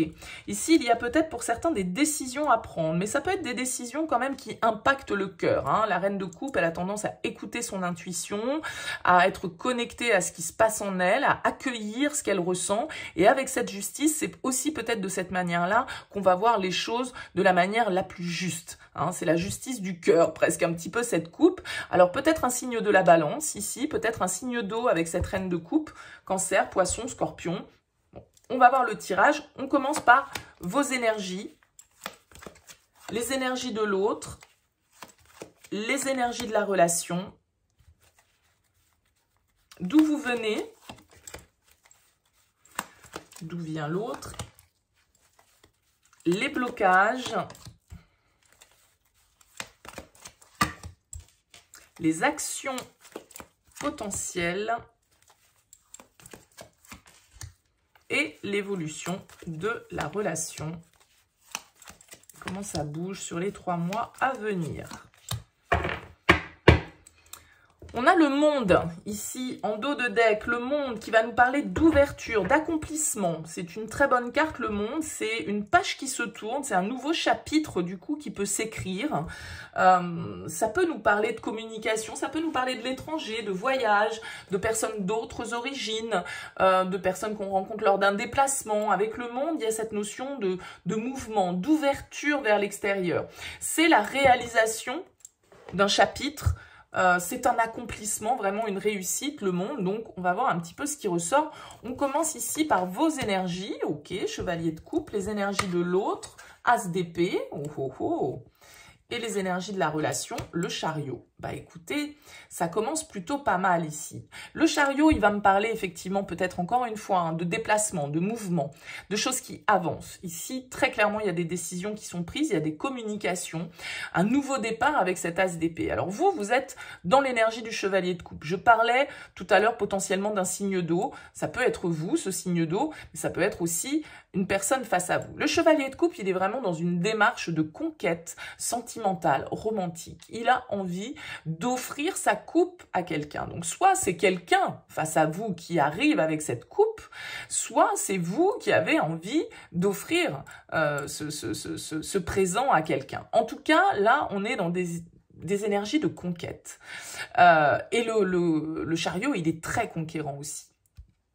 ici il y a peut-être pour certains des décisions à prendre, mais ça peut être des décisions quand même qui impactent le cœur. Hein. La reine de coupe, elle a tendance à écouter son intuition, à être connectée à ce qui se passe en elle, à accueillir ce qu'elle ressent. Et avec cette justice, c'est aussi peut-être de cette manière-là qu'on va voir les choses de la manière la plus juste. Hein. C'est la justice du cœur, presque un petit peu cette coupe. Alors peut-être un signe de la balance ici, peut-être un signe d'eau avec cette reine de coupe, cancer, poisson, scorpion. Bon, on va voir le tirage. On commence par vos énergies, les énergies de l'autre, les énergies de la relation, d'où vous venez, d'où vient l'autre, les blocages, les actions potentielles et l'évolution de la relation. Comment ça bouge sur les 3 mois à venir. On a le monde, ici, en dos de deck, le monde qui va nous parler d'ouverture, d'accomplissement. C'est une très bonne carte, le monde. C'est une page qui se tourne, c'est un nouveau chapitre, du coup, qui peut s'écrire. Ça peut nous parler de communication, ça peut nous parler de l'étranger, de voyage, de personnes d'autres origines, de personnes qu'on rencontre lors d'un déplacement. Avec le monde, il y a cette notion de mouvement, d'ouverture vers l'extérieur. C'est la réalisation d'un chapitre. C'est un accomplissement, vraiment une réussite, le monde. Donc, on va voir un petit peu ce qui ressort. On commence ici par vos énergies. Ok, chevalier de coupe, les énergies de l'autre, as d'épée. Oh, oh, oh. Et les énergies de la relation, le chariot. Bah écoutez, ça commence plutôt pas mal ici. Le chariot, il va me parler effectivement peut-être encore une fois hein, de déplacement, de mouvement, de choses qui avancent. Ici, très clairement, il y a des décisions qui sont prises, il y a des communications, un nouveau départ avec cet as d'épée. Alors vous êtes dans l'énergie du chevalier de coupe. Je parlais tout à l'heure potentiellement d'un signe d'eau. Ça peut être vous, ce signe d'eau, mais ça peut être aussi une personne face à vous. Le chevalier de coupe, il est vraiment dans une démarche de conquête sentimentale, romantique. Il a envie d'offrir sa coupe à quelqu'un. Donc, soit c'est quelqu'un face à vous qui arrive avec cette coupe, soit c'est vous qui avez envie d'offrir ce présent à quelqu'un. En tout cas, là, on est dans des énergies de conquête. Et le chariot, il est très conquérant aussi.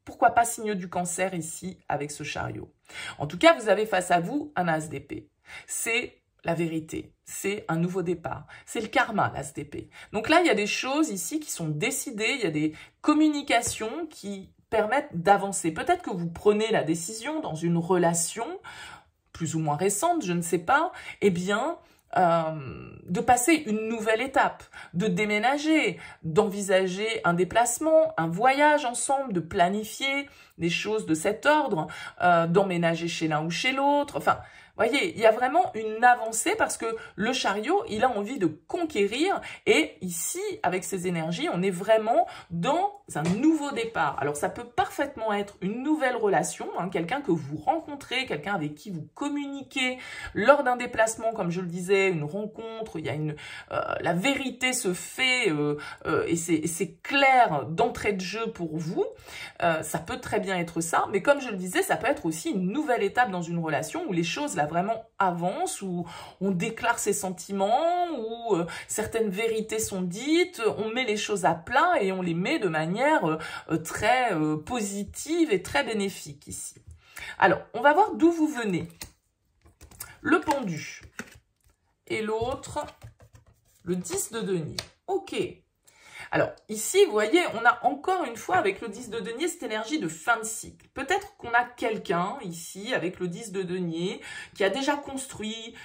Pourquoi pas signe du cancer ici avec ce chariot? En tout cas, vous avez face à vous un as d'épée. C'est la vérité, c'est un nouveau départ, c'est le karma, l'as d'épée. Donc là, il y a des choses ici qui sont décidées, il y a des communications qui permettent d'avancer. Peut-être que vous prenez la décision dans une relation plus ou moins récente, je ne sais pas, eh bien, de passer une nouvelle étape, de déménager, d'envisager un déplacement, un voyage ensemble, de planifier des choses de cet ordre, d'emménager chez l'un ou chez l'autre, enfin... Voyez, il y a vraiment une avancée parce que le chariot, il a envie de conquérir et ici, avec ses énergies, on est vraiment dans un nouveau départ. Alors, ça peut parfaitement être une nouvelle relation, hein, quelqu'un que vous rencontrez, quelqu'un avec qui vous communiquez lors d'un déplacement, comme je le disais, une rencontre, il y a la vérité se fait et c'est clair d'entrée de jeu pour vous. Ça peut très bien être ça, mais comme je le disais, ça peut être aussi une nouvelle étape dans une relation où les choses, là, vraiment avance, où on déclare ses sentiments, où certaines vérités sont dites, on met les choses à plat et on les met de manière très positive et très bénéfique ici. Alors, on va voir d'où vous venez. Le pendu et l'autre, le 10 de denier. Ok. Alors, ici, vous voyez, on a encore une fois, avec le 10 de denier, cette énergie de fin de cycle. Peut-être qu'on a quelqu'un, ici, avec le 10 de denier, qui a déjà construit,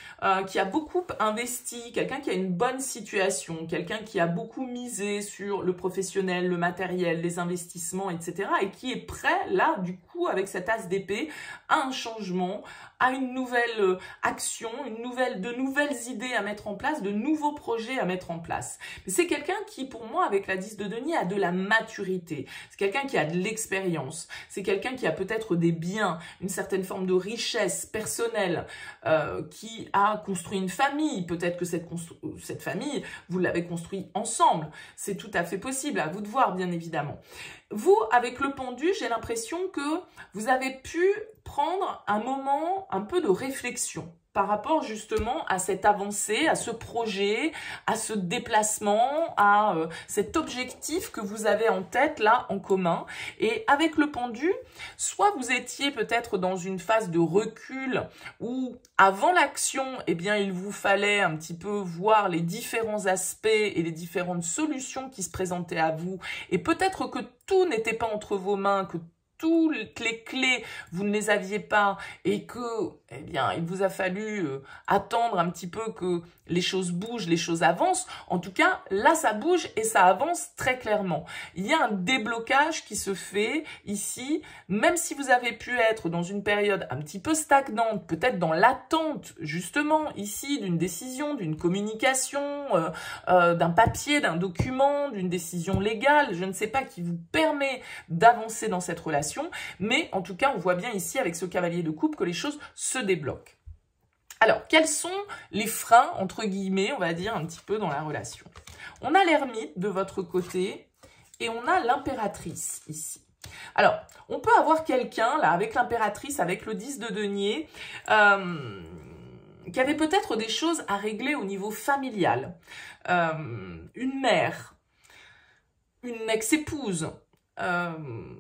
qui a beaucoup investi, quelqu'un qui a une bonne situation, quelqu'un qui a beaucoup misé sur le professionnel, le matériel, les investissements, etc. et qui est prêt, là, du coup, avec cet as d'épée, à un changement, à une nouvelle action, de nouvelles idées à mettre en place, de nouveaux projets à mettre en place. Mais c'est quelqu'un qui, pour moi, avec la 10 de denier, a de la maturité. C'est quelqu'un qui a de l'expérience. C'est quelqu'un qui a peut-être des biens, une certaine forme de richesse personnelle, qui a construit une famille. Peut-être que cette famille, vous l'avez construite ensemble. C'est tout à fait possible, à vous de voir, bien évidemment. vous, avec le pendu, j'ai l'impression que vous avez pu prendre un moment un peu de réflexion par rapport justement à cette avancée, à ce projet, à ce déplacement, à cet objectif que vous avez en tête là en commun. Et avec le pendu, soit vous étiez peut-être dans une phase de recul où avant l'action, eh bien il vous fallait un petit peu voir les différents aspects et les différentes solutions qui se présentaient à vous, et peut-être que tout n'était pas entre vos mains, que toutes les clés, vous ne les aviez pas, et que, eh bien, il vous a fallu attendre un petit peu que les choses bougent, les choses avancent. En tout cas, là, ça bouge et ça avance très clairement. Il y a un déblocage qui se fait ici, même si vous avez pu être dans une période un petit peu stagnante, peut-être dans l'attente, justement, ici, d'une décision, d'une communication, d'un papier, d'un document, d'une décision légale, je ne sais pas, qui vous permet d'avancer dans cette relation. Mais en tout cas, on voit bien ici avec ce cavalier de coupe que les choses se débloquent. Alors, quels sont les freins, entre guillemets, on va dire, un petit peu dans la relation? On a l'ermite de votre côté et on a l'impératrice ici. Alors, on peut avoir quelqu'un, là, avec l'impératrice, avec le 10 de denier, qui avait peut-être des choses à régler au niveau familial. Une mère, une ex-épouse,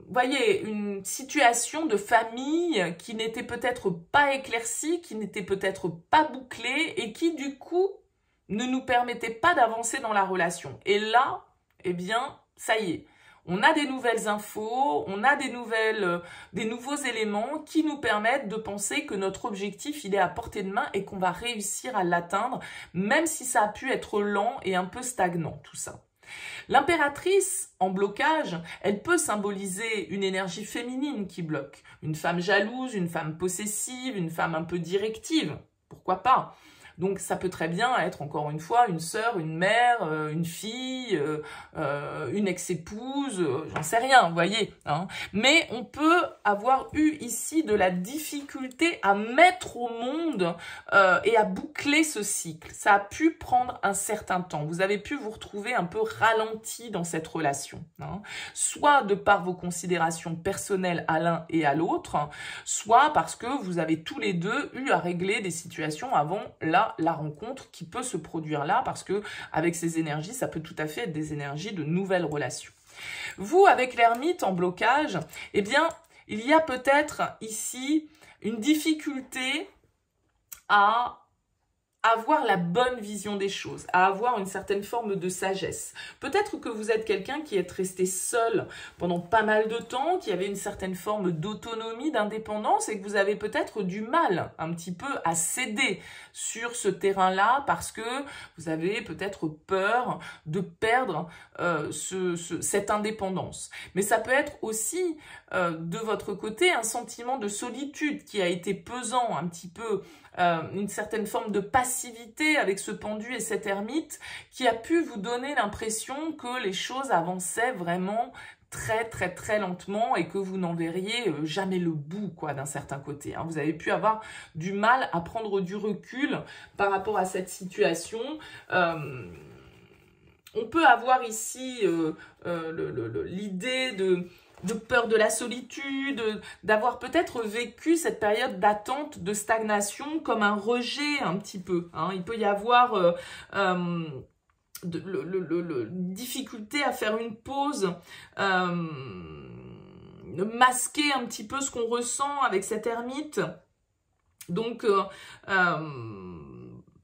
voyez, une situation de famille qui n'était peut-être pas éclaircie, qui n'était peut-être pas bouclée et qui du coup ne nous permettait pas d'avancer dans la relation. Et là, eh bien, ça y est, on a des nouvelles infos, on a des nouveaux éléments qui nous permettent de penser que notre objectif, il est à portée de main et qu'on va réussir à l'atteindre, même si ça a pu être lent et un peu stagnant, tout ça. L'impératrice en blocage, elle peut symboliser une énergie féminine qui bloque. Une femme jalouse, une femme possessive, une femme un peu directive. Pourquoi pas? Donc ça peut très bien être, encore une fois, une sœur, une mère, une fille, une ex-épouse, j'en sais rien, vous voyez. Hein. Mais on peut avoir eu ici de la difficulté à mettre au monde et à boucler ce cycle. Ça a pu prendre un certain temps. Vous avez pu vous retrouver un peu ralenti dans cette relation. Hein. Soit de par vos considérations personnelles à l'un et à l'autre, soit parce que vous avez tous les deux eu à régler des situations avant la rencontre qui peut se produire là, parce que avec ces énergies, ça peut tout à fait être des énergies de nouvelles relations. Vous, avec l'ermite en blocage, eh bien, il y a peut-être ici une difficulté à avoir la bonne vision des choses, à avoir une certaine forme de sagesse. Peut-être que vous êtes quelqu'un qui est resté seul pendant pas mal de temps, qui avait une certaine forme d'autonomie, d'indépendance, et que vous avez peut-être du mal un petit peu à céder sur ce terrain-là parce que vous avez peut-être peur de perdre cette indépendance. Mais ça peut être aussi de votre côté un sentiment de solitude qui a été pesant un petit peu, une certaine forme de passivité avec ce pendu et cet ermite qui a pu vous donner l'impression que les choses avançaient vraiment très lentement et que vous n'en verriez jamais le bout quoi d'un certain côté. Hein. Vous avez pu avoir du mal à prendre du recul par rapport à cette situation. On peut avoir ici l'idée de peur de la solitude, d'avoir peut-être vécu cette période d'attente, de stagnation comme un rejet un petit peu. Hein. Il peut y avoir difficulté à faire une pause, masquer un petit peu ce qu'on ressent avec cet ermite. Donc,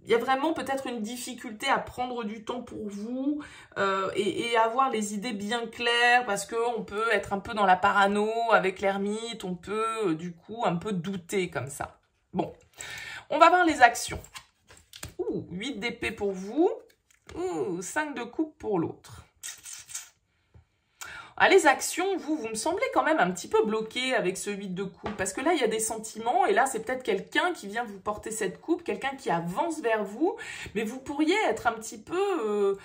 il y a vraiment peut-être une difficulté à prendre du temps pour vous et avoir les idées bien claires parce qu'on peut être un peu dans la parano avec l'ermite, on peut du coup un peu douter comme ça. Bon, on va voir les actions. 8 d'épée pour vous, 5 de coupe pour l'autre. Ah, les actions, vous me semblez quand même un petit peu bloqué avec ce 8 de coupe, parce que là, il y a des sentiments, et là, c'est peut-être quelqu'un qui vient vous porter cette coupe, quelqu'un qui avance vers vous, mais vous pourriez être un petit peu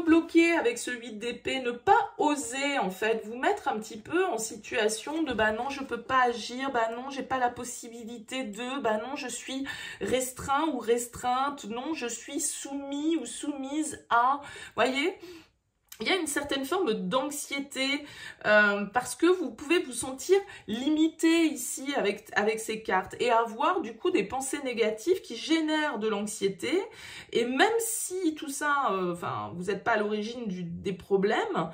bloqué avec ce 8 d'épée, ne pas oser, en fait, vous mettre un petit peu en situation de, bah non, je peux pas agir, bah non, j'ai pas la possibilité de, bah non, je suis restreint ou restreinte, non, je suis soumis ou soumise à, voyez ? il y a une certaine forme d'anxiété parce que vous pouvez vous sentir limité ici avec ces cartes et avoir du coup des pensées négatives qui génèrent de l'anxiété. Et même si tout ça, vous n'êtes pas à l'origine des problèmes,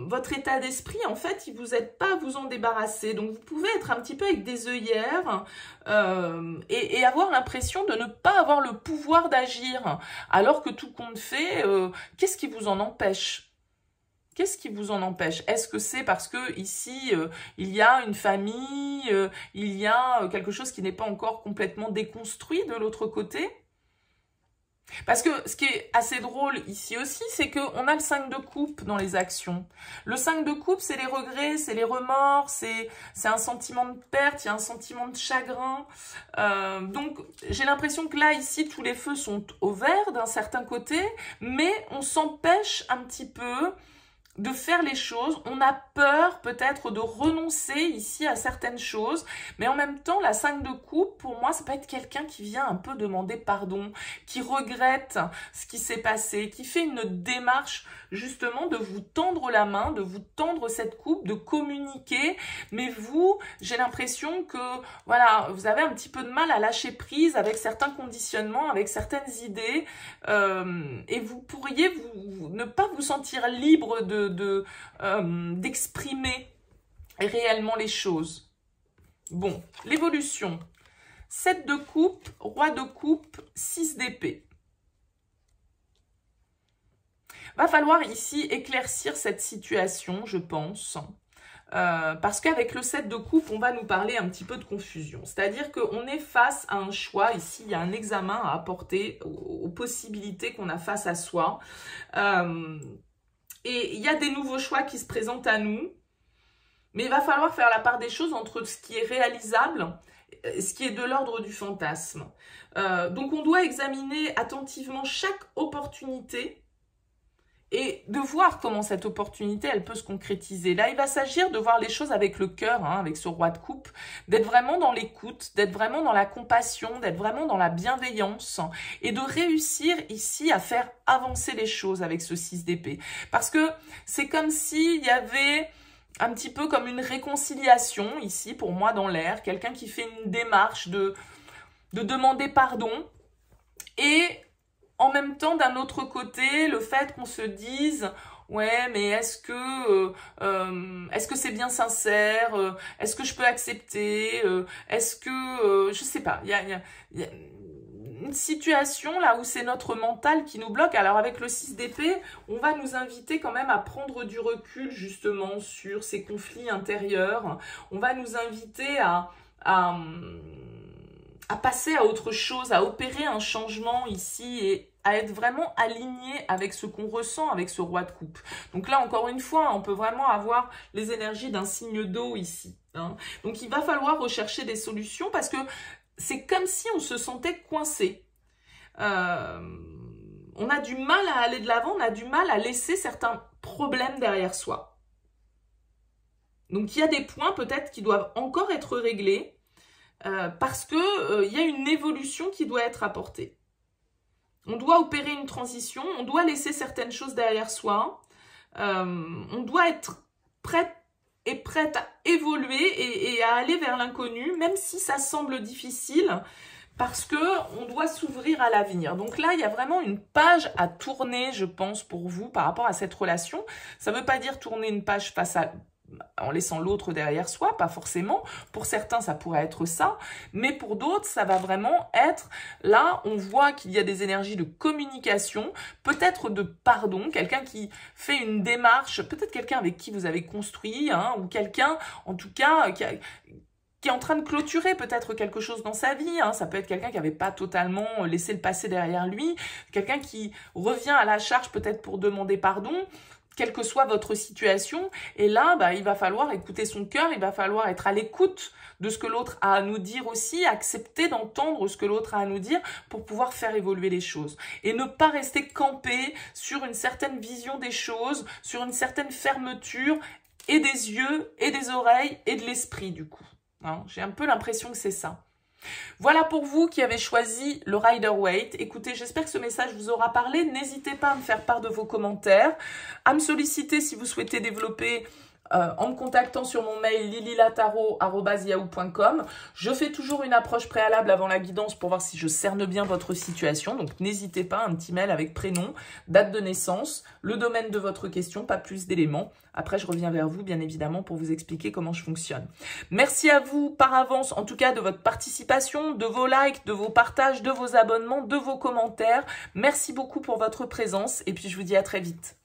votre état d'esprit, en fait, il vous aide pas à vous en débarrasser. Donc, vous pouvez être un petit peu avec des œillères et avoir l'impression de ne pas avoir le pouvoir d'agir alors que tout compte fait, qu'est-ce qui vous en empêche? Qu'est-ce qui vous en empêche? Est-ce que c'est parce que ici, il y a une famille, il y a quelque chose qui n'est pas encore complètement déconstruit de l'autre côté? Parce que ce qui est assez drôle ici aussi, c'est qu'on a le 5 de coupe dans les actions. Le 5 de coupe, c'est les regrets, c'est les remords, c'est un sentiment de perte, il y a un sentiment de chagrin. Donc, j'ai l'impression que là, ici, tous les feux sont au vert d'un certain côté, mais on s'empêche un petit peu de faire les choses. On a peur peut-être de renoncer ici à certaines choses, mais en même temps, la 5 de coupe, pour moi, ça peut être quelqu'un qui vient un peu demander pardon, qui regrette ce qui s'est passé, qui fait une démarche justement de vous tendre la main, de vous tendre cette coupe, de communiquer, mais vous, j'ai l'impression que, voilà, vous avez un petit peu de mal à lâcher prise avec certains conditionnements, avec certaines idées, et vous pourriez ne pas vous sentir libre d'exprimer réellement les choses. Bon, l'évolution. 7 de coupe, roi de coupe, 6 d'épée. Va falloir ici éclaircir cette situation, je pense. Parce qu'avec le 7 de coupe, on va nous parler un petit peu de confusion. C'est-à-dire qu'on est face à un choix. Ici, il y a un examen à apporter aux possibilités qu'on a face à soi. Et il y a des nouveaux choix qui se présentent à nous. Mais il va falloir faire la part des choses entre ce qui est réalisable, ce qui est de l'ordre du fantasme. Donc, on doit examiner attentivement chaque opportunité et de voir comment cette opportunité, elle peut se concrétiser. Là, il va s'agir de voir les choses avec le cœur, hein, avec ce roi de coupe, d'être vraiment dans l'écoute, d'être vraiment dans la compassion, d'être vraiment dans la bienveillance et de réussir ici à faire avancer les choses avec ce 6 d'épée. Parce que c'est comme s'il y avait un petit peu comme une réconciliation ici, pour moi, dans l'air, quelqu'un qui fait une démarche de demander pardon et en même temps, d'un autre côté, le fait qu'on se dise « Ouais, mais est-ce que c'est bien sincère? Est-ce que je peux accepter? Est-ce que... je sais pas. Il y a une situation là où c'est notre mental qui nous bloque. Alors avec le 6 d'épée, on va nous inviter quand même à prendre du recul justement sur ces conflits intérieurs. On va nous inviter à passer à autre chose, à opérer un changement ici et à être vraiment aligné avec ce qu'on ressent avec ce roi de coupe. Donc là, encore une fois, on peut vraiment avoir les énergies d'un signe d'eau ici. Hein. Donc il va falloir rechercher des solutions parce que c'est comme si on se sentait coincé. On a du mal à aller de l'avant, on a du mal à laisser certains problèmes derrière soi. Donc il y a des points peut-être qui doivent encore être réglés parce que y a une évolution qui doit être apportée. On doit opérer une transition, on doit laisser certaines choses derrière soi, on doit être prête à évoluer et à aller vers l'inconnu, même si ça semble difficile, parce qu'on doit s'ouvrir à l'avenir. Donc là, il y a vraiment une page à tourner, je pense, pour vous, par rapport à cette relation. Ça ne veut pas dire tourner une page en laissant l'autre derrière soi, pas forcément. Pour certains, ça pourrait être ça, mais pour d'autres, ça va vraiment être, là, on voit qu'il y a des énergies de communication, peut-être de pardon, quelqu'un qui fait une démarche, peut-être quelqu'un avec qui vous avez construit, hein, ou quelqu'un, en tout cas, qui est en train de clôturer peut-être quelque chose dans sa vie. Hein. Ça peut être quelqu'un qui n'avait pas totalement laissé le passé derrière lui, quelqu'un qui revient à la charge peut-être pour demander pardon, quelle que soit votre situation. Et là, il va falloir écouter son cœur, il va falloir être à l'écoute de ce que l'autre a à nous dire aussi, accepter d'entendre ce que l'autre a à nous dire pour pouvoir faire évoluer les choses. Et ne pas rester campé sur une certaine vision des choses, sur une certaine fermeture et des yeux, et des oreilles, et de l'esprit du coup. Hein, j'ai un peu l'impression que c'est ça. Voilà pour vous qui avez choisi le Rider-Waite. Écoutez, j'espère que ce message vous aura parlé. N'hésitez pas à me faire part de vos commentaires, à me solliciter si vous souhaitez développer en me contactant sur mon mail lililataro@yahoo.com. Je fais toujours une approche préalable avant la guidance pour voir si je cerne bien votre situation. Donc n'hésitez pas, un petit mail avec prénom, date de naissance, le domaine de votre question, pas plus d'éléments. Après, je reviens vers vous, bien évidemment, pour vous expliquer comment je fonctionne. Merci à vous par avance, en tout cas, de votre participation, de vos likes, de vos partages, de vos abonnements, de vos commentaires. Merci beaucoup pour votre présence et puis je vous dis à très vite.